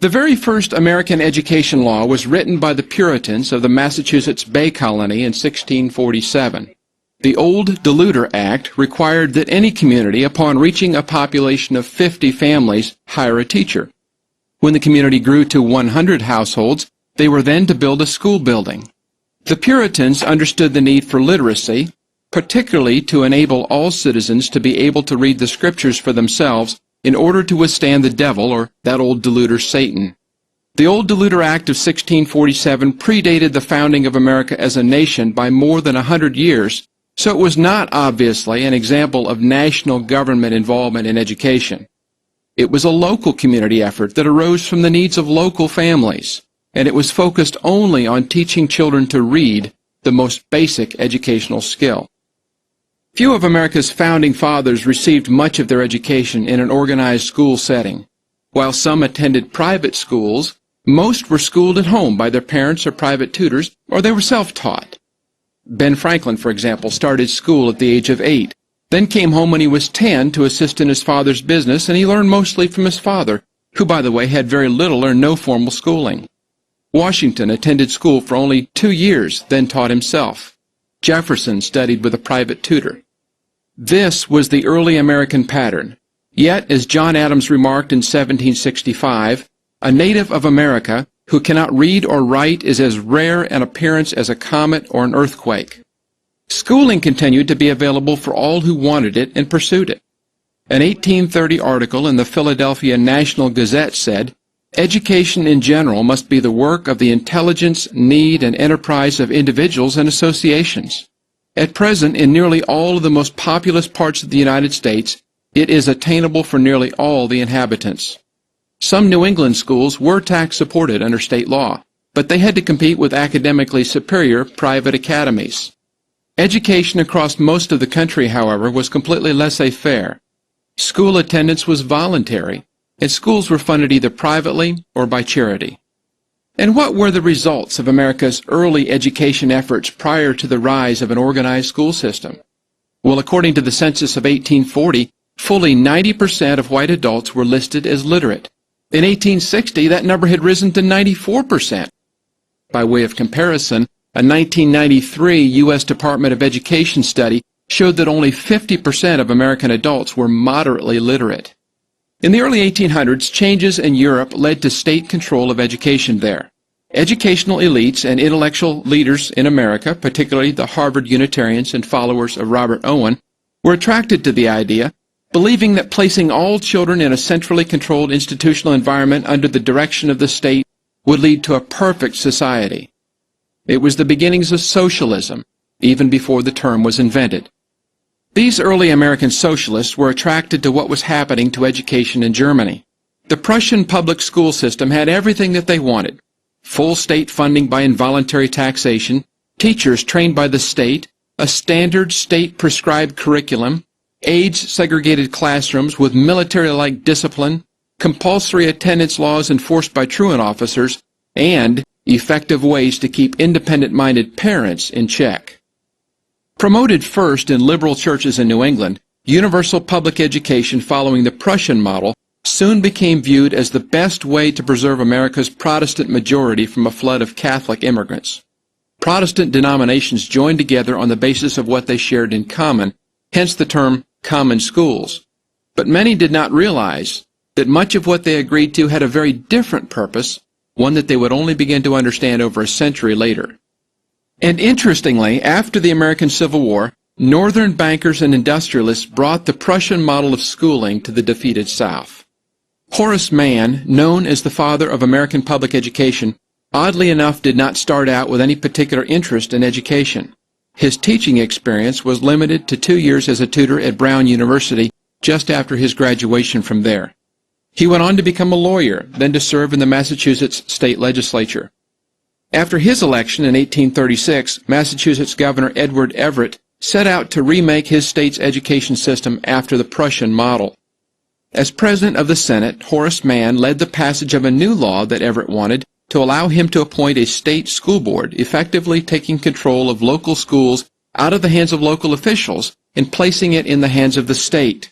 The very first American education law was written by the Puritans of the Massachusetts Bay Colony in 1647. The Old Deluder Act required that any community, upon reaching a population of 50 families, hire a teacher. When the community grew to 100 households, they were then to build a school building. The Puritans understood the need for literacy, particularly to enable all citizens to be able to read the Scriptures for themselves in order to withstand the devil, or that old deluder Satan. The Old Deluder Act of 1647 predated the founding of America as a nation by more than 100 years, so it was not obviously an example of national government involvement in education. It was a local community effort that arose from the needs of local families, and it was focused only on teaching children to read, the most basic educational skill. Few of America's founding fathers received much of their education in an organized school setting. While some attended private schools, most were schooled at home by their parents or private tutors, or they were self-taught. Ben Franklin, for example, started school at the age of 8, then came home when he was 10 to assist in his father's business, and he learned mostly from his father, who, by the way, had very little or no formal schooling. Washington attended school for only 2 years, then taught himself. Jefferson studied with a private tutor. This was the early American pattern. Yet, as John Adams remarked in 1765, a native of America who cannot read or write is as rare an appearance as a comet or an earthquake. Schooling continued to be available for all who wanted it and pursued it. An 1830 article in the Philadelphia National Gazette said, "Education in general must be the work of the intelligence, need, and enterprise of individuals and associations. At present, in nearly all of the most populous parts of the United States, it is attainable for nearly all the inhabitants." Some New England schools were tax-supported under state law, but they had to compete with academically superior private academies. Education across most of the country, however, was completely laissez-faire. School attendance was voluntary, and schools were funded either privately or by charity. And what were the results of America's early education efforts prior to the rise of an organized school system? Well, according to the census of 1840, fully 90% of white adults were listed as literate. In 1860, that number had risen to 94%. By way of comparison, a 1993 U.S. Department of Education study showed that only 50% of American adults were moderately literate. In the early 1800s, changes in Europe led to state control of education there. Educational elites and intellectual leaders in America, particularly the Harvard Unitarians and followers of Robert Owen, were attracted to the idea, believing that placing all children in a centrally controlled institutional environment under the direction of the state would lead to a perfect society. It was the beginnings of socialism, even before the term was invented. These early American socialists were attracted to what was happening to education in Germany. The Prussian public school system had everything that they wanted: full state funding by involuntary taxation, teachers trained by the state, a standard state-prescribed curriculum, age-segregated classrooms with military-like discipline, compulsory attendance laws enforced by truant officers, and effective ways to keep independent-minded parents in check. Promoted first in liberal churches in New England, universal public education following the Prussian model soon became viewed as the best way to preserve America's Protestant majority from a flood of Catholic immigrants. Protestant denominations joined together on the basis of what they shared in common, hence the term common schools. But many did not realize that much of what they agreed to had a very different purpose, one that they would only begin to understand over a century later. And interestingly, after the American Civil War, Northern bankers and industrialists brought the Prussian model of schooling to the defeated South. Horace Mann, known as the father of American public education, oddly enough did not start out with any particular interest in education. His teaching experience was limited to 2 years as a tutor at Brown University just after his graduation from there. He went on to become a lawyer, then to serve in the Massachusetts state legislature. After his election in 1836, Massachusetts Governor Edward Everett set out to remake his state's education system after the Prussian model. As president of the Senate, Horace Mann led the passage of a new law that Everett wanted to allow him to appoint a state school board, effectively taking control of local schools out of the hands of local officials and placing it in the hands of the state.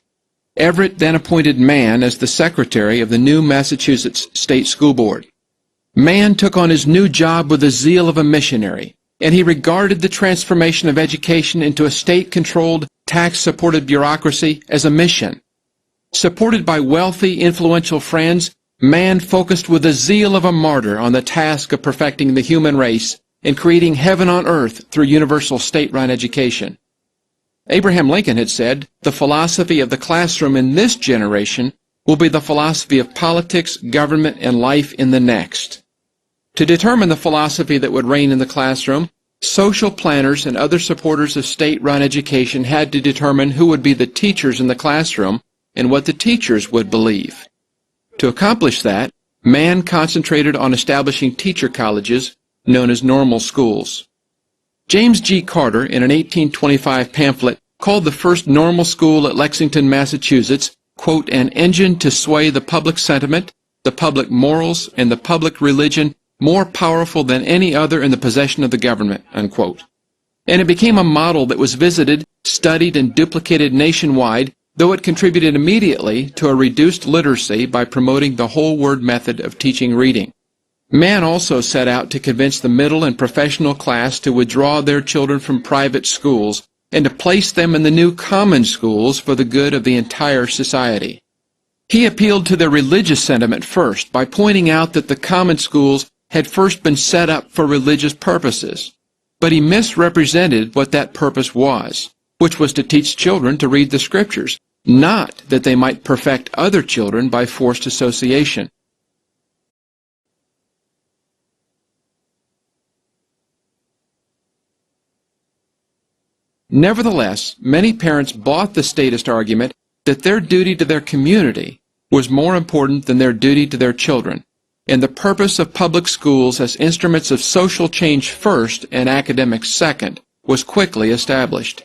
Everett then appointed Mann as the secretary of the new Massachusetts State School Board. Mann took on his new job with the zeal of a missionary, and he regarded the transformation of education into a state-controlled, tax-supported bureaucracy as a mission. Supported by wealthy, influential friends, Mann focused with the zeal of a martyr on the task of perfecting the human race and creating heaven on earth through universal state-run education. Abraham Lincoln had said, "The philosophy of the classroom in this generation will be the philosophy of politics, government, and life in the next." To determine the philosophy that would reign in the classroom, social planners and other supporters of state-run education had to determine who would be the teachers in the classroom and what the teachers would believe. To accomplish that, Mann concentrated on establishing teacher colleges known as normal schools. James G. Carter, in an 1825 pamphlet, called the first normal school at Lexington, Massachusetts, quote, "an engine to sway the public sentiment, the public morals, and the public religion more powerful than any other in the possession of the government," unquote. And it became a model that was visited, studied, and duplicated nationwide, though it contributed immediately to a reduced literacy by promoting the whole word method of teaching reading. Mann also set out to convince the middle and professional class to withdraw their children from private schools and to place them in the new common schools for the good of the entire society. He appealed to their religious sentiment first by pointing out that the common schools had first been set up for religious purposes, but he misrepresented what that purpose was, which was to teach children to read the Scriptures, not that they might perfect other children by forced association. Nevertheless, many parents bought the statist argument that their duty to their community was more important than their duty to their children, and the purpose of public schools as instruments of social change first and academics second was quickly established.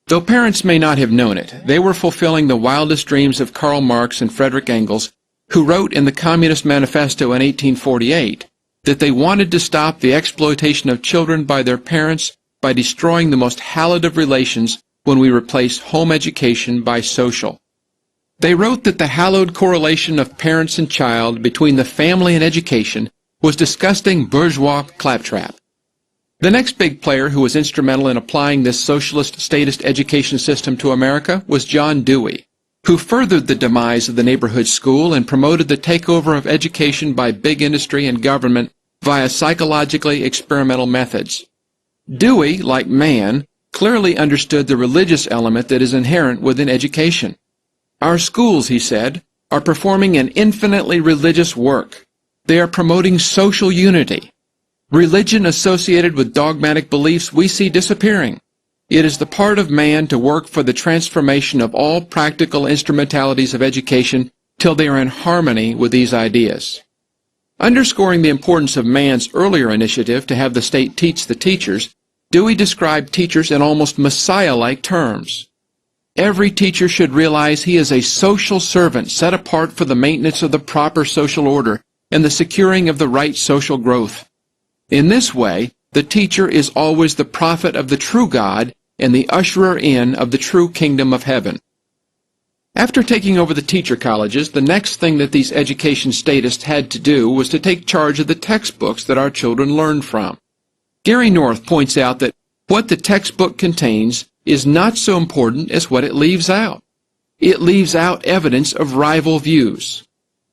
Though parents may not have known it, they were fulfilling the wildest dreams of Karl Marx and Frederick Engels, who wrote in the Communist Manifesto in 1848 that they wanted to stop the exploitation of children by their parents by destroying the most hallowed of relations when we replace home education by social. They wrote that the hallowed correlation of parents and child between the family and education was disgusting bourgeois claptrap. The next big player who was instrumental in applying this socialist statist education system to America was John Dewey, who furthered the demise of the neighborhood school and promoted the takeover of education by big industry and government via psychologically experimental methods. Dewey, like Mann, clearly understood the religious element that is inherent within education. Our schools, he said, are performing an infinitely religious work. They are promoting social unity. Religion associated with dogmatic beliefs we see disappearing. It is the part of man to work for the transformation of all practical instrumentalities of education till they are in harmony with these ideas. Underscoring the importance of Mann's earlier initiative to have the state teach the teachers, Dewey described teachers in almost Messiah-like terms. Every teacher should realize he is a social servant set apart for the maintenance of the proper social order and the securing of the right social growth. In this way, the teacher is always the prophet of the true God and the usherer in of the true kingdom of heaven. After taking over the teacher colleges, the next thing that these education statists had to do was to take charge of the textbooks that our children learned from. Gary North points out that what the textbook contains is not so important as what it leaves out. It leaves out evidence of rival views.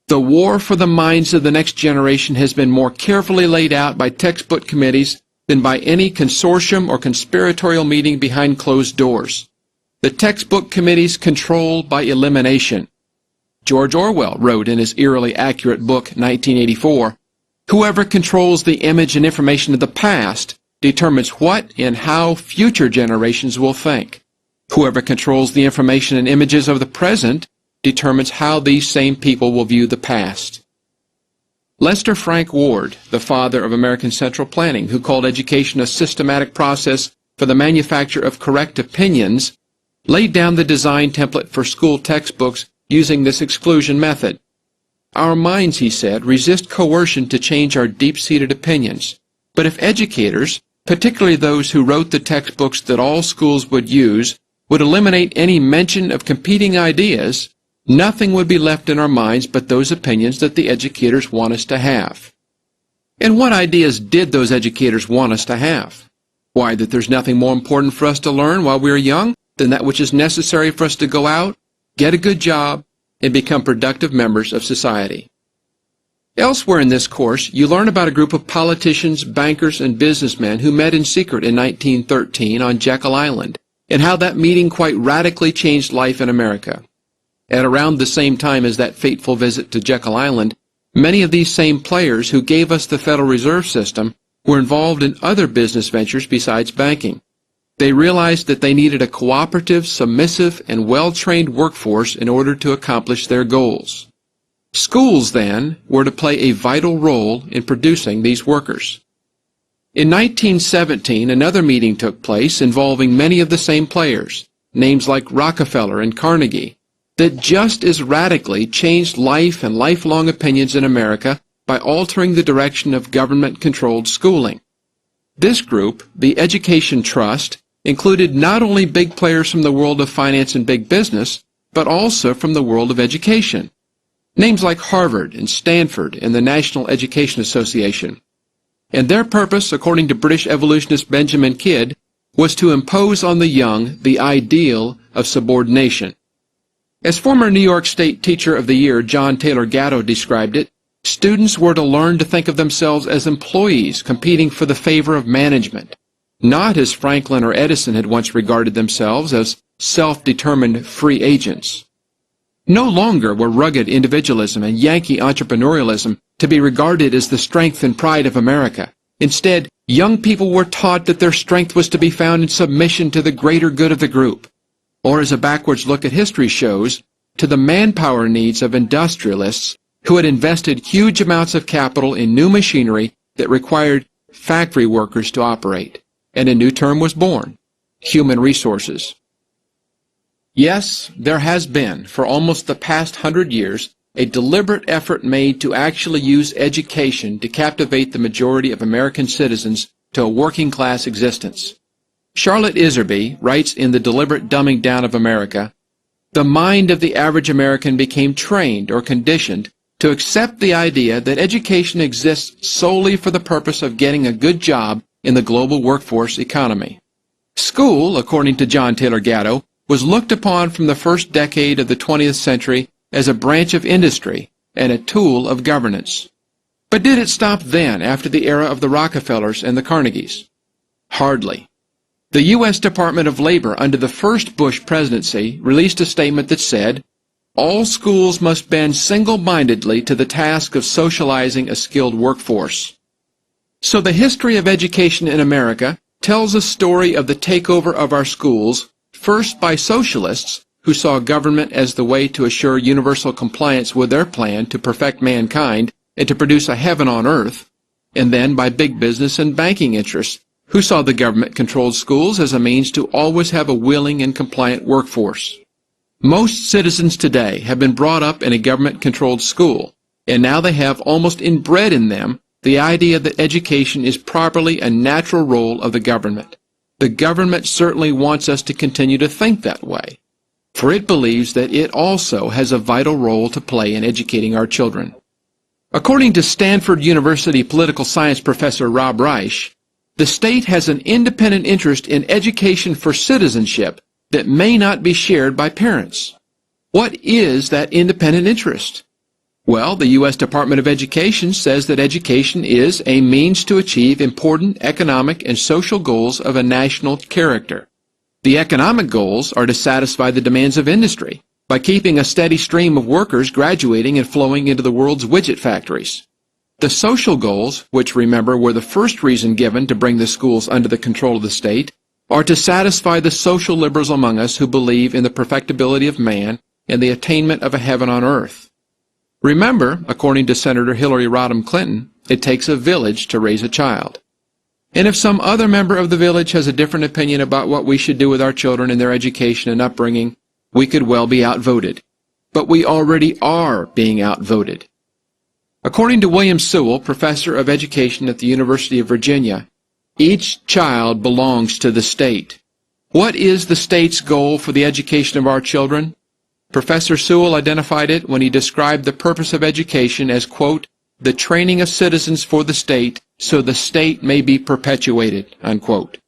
The war for the minds of the next generation has been more carefully laid out by textbook committees than by any consortium or conspiratorial meeting behind closed doors. The textbook committees control by elimination. George Orwell wrote in his eerily accurate book, 1984, "Whoever controls the image and information of the past determines what and how future generations will think. Whoever controls the information and images of the present determines how these same people will view the past." Lester Frank Ward, the father of American Central Planning, who called education a systematic process for the manufacture of correct opinions, laid down the design template for school textbooks using this exclusion method. Our minds, he said, resist coercion to change our deep-seated opinions. But if educators, particularly those who wrote the textbooks that all schools would use, would eliminate any mention of competing ideas, nothing would be left in our minds but those opinions that the educators want us to have. And what ideas did those educators want us to have? Why, that there's nothing more important for us to learn while we are young than that which is necessary for us to go out, get a good job, and become productive members of society. Elsewhere in this course, you learn about a group of politicians, bankers, and businessmen who met in secret in 1913 on Jekyll Island, and how that meeting quite radically changed life in America. At around the same time as that fateful visit to Jekyll Island, many of these same players who gave us the Federal Reserve System were involved in other business ventures besides banking. They realized that they needed a cooperative, submissive, and well-trained workforce in order to accomplish their goals. Schools, then, were to play a vital role in producing these workers. In 1917, another meeting took place involving many of the same players, names like Rockefeller and Carnegie, that just as radically changed life and lifelong opinions in America by altering the direction of government-controlled schooling. This group, the Education Trust, included not only big players from the world of finance and big business, but also from the world of education. Names like Harvard and Stanford and the National Education Association. And their purpose, according to British evolutionist Benjamin Kidd, was to impose on the young the ideal of subordination. As former New York State Teacher of the Year John Taylor Gatto described it, students were to learn to think of themselves as employees competing for the favor of management, not as Franklin or Edison had once regarded themselves as self-determined free agents. No longer were rugged individualism and Yankee entrepreneurialism to be regarded as the strength and pride of America. Instead, young people were taught that their strength was to be found in submission to the greater good of the group, or as a backwards look at history shows, to the manpower needs of industrialists who had invested huge amounts of capital in new machinery that required factory workers to operate. And a new term was born: human resources. Yes, there has been, for almost the past 100 years, a deliberate effort made to actually use education to captivate the majority of American citizens to a working-class existence. Charlotte Iserby writes in The Deliberate Dumbing Down of America, "The mind of the average American became trained or conditioned to accept the idea that education exists solely for the purpose of getting a good job in the global workforce economy." School, according to John Taylor Gatto, was looked upon from the first decade of the 20th century as a branch of industry and a tool of governance. But did it stop then, after the era of the Rockefellers and the Carnegies? Hardly. The U.S. Department of Labor under the first Bush presidency released a statement that said, "All schools must bend single-mindedly to the task of socializing a skilled workforce." So the history of education in America tells a story of the takeover of our schools, first by socialists who saw government as the way to assure universal compliance with their plan to perfect mankind and to produce a heaven on earth, and then by big business and banking interests who saw the government-controlled schools as a means to always have a willing and compliant workforce. Most citizens today have been brought up in a government-controlled school, and now they have almost inbred in them the idea that education is properly a natural role of the government. The government certainly wants us to continue to think that way, for it believes that it also has a vital role to play in educating our children. According to Stanford University political science professor Rob Reich, the state has an independent interest in education for citizenship that may not be shared by parents. What is that independent interest? Well, the U.S. Department of Education says that education is a means to achieve important economic and social goals of a national character. The economic goals are to satisfy the demands of industry by keeping a steady stream of workers graduating and flowing into the world's widget factories. The social goals, which remember were the first reason given to bring the schools under the control of the state, are to satisfy the social liberals among us who believe in the perfectibility of man and the attainment of a heaven on earth. Remember, according to Senator Hillary Rodham Clinton, it takes a village to raise a child. And if some other member of the village has a different opinion about what we should do with our children and their education and upbringing, we could well be outvoted. But we already are being outvoted. According to William Sewell, professor of education at the University of Virginia, each child belongs to the state. What is the state's goal for the education of our children? Professor Sewell identified it when he described the purpose of education as, quote, the training of citizens for the state so the state may be perpetuated, unquote.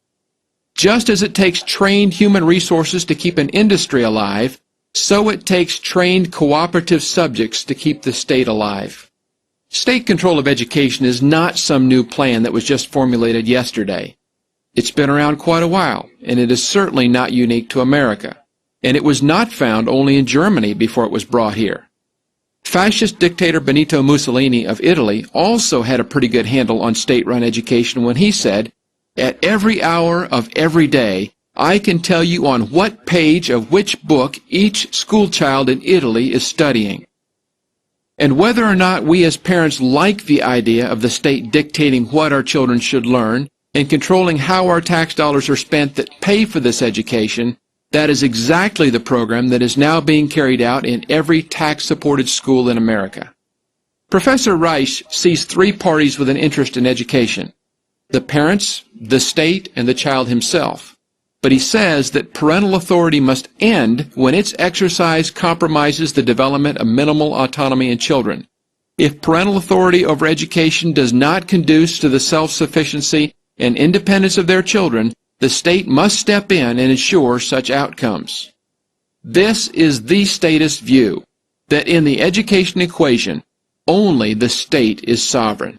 Just as it takes trained human resources to keep an industry alive, so it takes trained cooperative subjects to keep the state alive. State control of education is not some new plan that was just formulated yesterday. It's been around quite a while, and it is certainly not unique to America. And it was not found only in Germany before it was brought here. Fascist dictator Benito Mussolini of Italy also had a pretty good handle on state-run education when he said, "At every hour of every day, I can tell you on what page of which book each schoolchild in Italy is studying." And whether or not we as parents like the idea of the state dictating what our children should learn and controlling how our tax dollars are spent that pay for this education, that is exactly the program that is now being carried out in every tax-supported school in America. Professor Reich sees three parties with an interest in education: the parents, the state, and the child himself. But he says that parental authority must end when its exercise compromises the development of minimal autonomy in children. If parental authority over education does not conduce to the self-sufficiency and independence of their children, the state must step in and ensure such outcomes. This is the statist view, that in the education equation, only the state is sovereign.